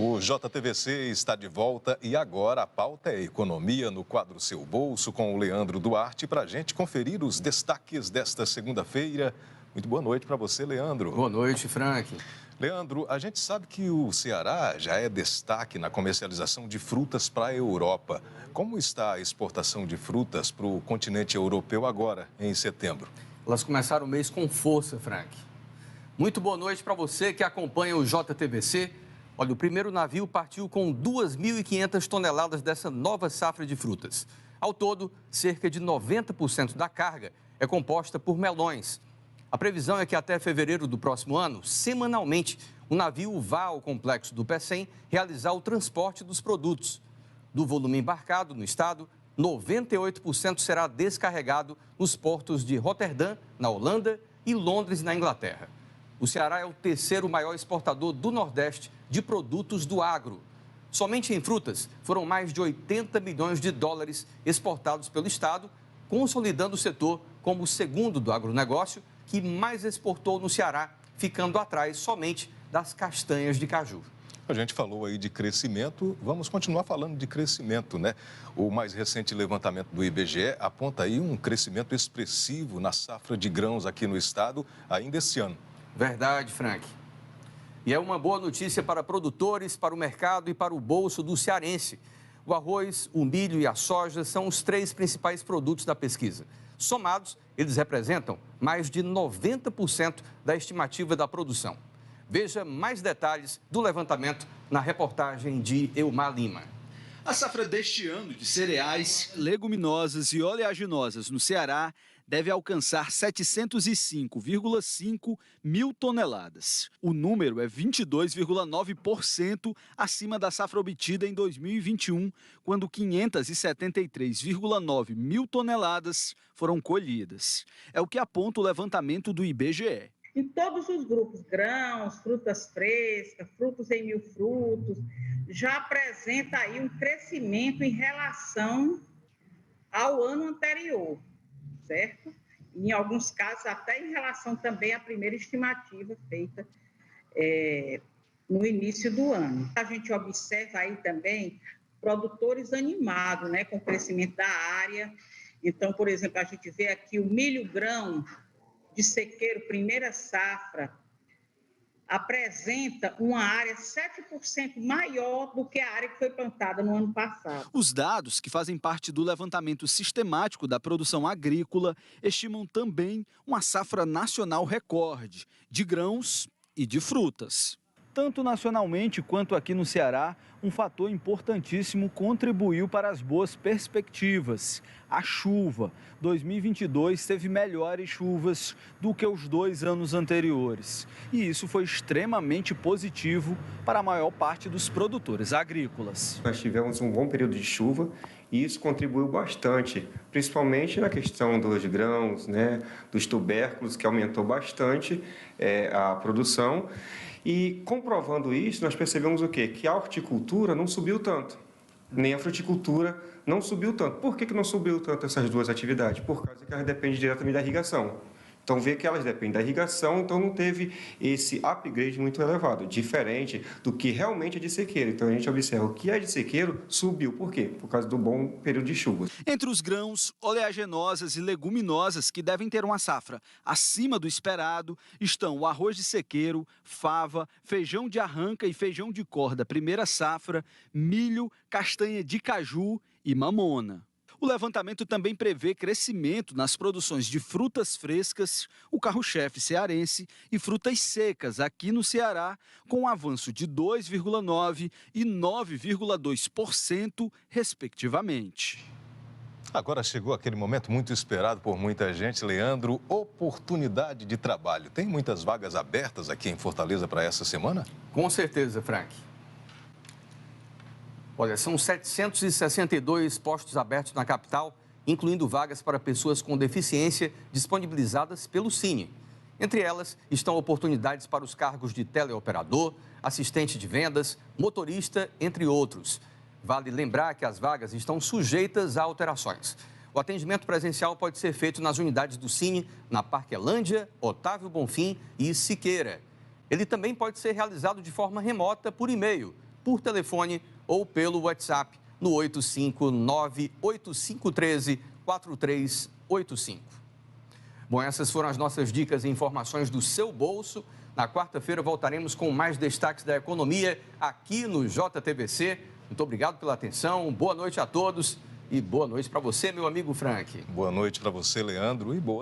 O JTVC está de volta e agora a pauta é economia no quadro Seu Bolso com o Leandro Duarte para a gente conferir os destaques desta segunda-feira. Muito boa noite para você, Leandro. Boa noite, Frank. Leandro, a gente sabe que o Ceará já é destaque na comercialização de frutas para a Europa. Como está a exportação de frutas para o continente europeu agora, em setembro? Elas começaram o mês com força, Frank. Muito boa noite para você que acompanha o JTVC. Olha, o primeiro navio partiu com 2.500 toneladas dessa nova safra de frutas. Ao todo, cerca de 90% da carga é composta por melões. A previsão é que até fevereiro do próximo ano, semanalmente, o navio vá ao complexo do Pecém realizar o transporte dos produtos. Do volume embarcado no estado, 98% será descarregado nos portos de Roterdã, na Holanda, e Londres, na Inglaterra. O Ceará é o terceiro maior exportador do Nordeste de produtos do agro. Somente em frutas, foram mais de 80 milhões de dólares exportados pelo estado, consolidando o setor como o segundo do agronegócio que mais exportou no Ceará, ficando atrás somente das castanhas de caju. A gente falou aí de crescimento, vamos continuar falando de crescimento, né? O mais recente levantamento do IBGE aponta aí um crescimento expressivo na safra de grãos aqui no estado ainda esse ano. Verdade, Frank. E é uma boa notícia para produtores, para o mercado e para o bolso do cearense. O arroz, o milho e a soja são os três principais produtos da pesquisa. Somados, eles representam mais de 90% da estimativa da produção. Veja mais detalhes do levantamento na reportagem de Eumar Lima. A safra deste ano de cereais, leguminosas e oleaginosas no Ceará deve alcançar 705,5 mil toneladas. O número é 22,9% acima da safra obtida em 2021, quando 573,9 mil toneladas foram colhidas. É o que aponta o levantamento do IBGE. Em todos os grupos, grãos, frutas frescas, frutos em mil frutos, já apresenta aí um crescimento em relação ao ano anterior, certo? Em alguns casos, até em relação também à primeira estimativa feita no início do ano. A gente observa aí também produtores animados, né, com o crescimento da área. Então, por exemplo, a gente vê aqui o milho-grão de sequeiro, primeira safra, apresenta uma área 7% maior do que a área que foi plantada no ano passado. Os dados, que fazem parte do levantamento sistemático da produção agrícola, estimam também uma safra nacional recorde de grãos e de frutas. Tanto nacionalmente quanto aqui no Ceará, um fator importantíssimo contribuiu para as boas perspectivas: a chuva. 2022 teve melhores chuvas do que os 2 anos anteriores. E isso foi extremamente positivo para a maior parte dos produtores agrícolas. Nós tivemos um bom período de chuva e isso contribuiu bastante, principalmente na questão dos grãos, né, dos tubérculos, que aumentou bastante a produção. E comprovando isso, nós percebemos o quê? Que a horticultura não subiu tanto, nem a fruticultura não subiu tanto. Por que não subiu tanto essas duas atividades? Por causa que elas dependem diretamente da irrigação. Então, vê que elas dependem da irrigação, então não teve esse upgrade muito elevado, diferente do que realmente é de sequeiro. Então, a gente observa o que é de sequeiro subiu. Por quê? Por causa do bom período de chuvas. Entre os grãos, oleaginosas e leguminosas que devem ter uma safra acima do esperado, estão o arroz de sequeiro, fava, feijão de arranca e feijão de corda, primeira safra, milho, castanha de caju e mamona. O levantamento também prevê crescimento nas produções de frutas frescas, o carro-chefe cearense, e frutas secas aqui no Ceará, com um avanço de 2,9% e 9,2%, respectivamente. Agora chegou aquele momento muito esperado por muita gente, Leandro, oportunidade de trabalho. Tem muitas vagas abertas aqui em Fortaleza para essa semana? Com certeza, Frank. Olha, são 762 postos abertos na capital, incluindo vagas para pessoas com deficiência disponibilizadas pelo Cine. Entre elas estão oportunidades para os cargos de teleoperador, assistente de vendas, motorista, entre outros. Vale lembrar que as vagas estão sujeitas a alterações. O atendimento presencial pode ser feito nas unidades do Cine, na Parquelândia, Otávio Bonfim e Siqueira. Ele também pode ser realizado de forma remota por e-mail, por telefone ou pelo WhatsApp no 859-8513-4385. Bom, essas foram as nossas dicas e informações do seu bolso. Na quarta-feira voltaremos com mais destaques da economia aqui no JTBC. Muito obrigado pela atenção, boa noite a todos e boa noite para você, meu amigo Frank. Boa noite para você, Leandro, e boa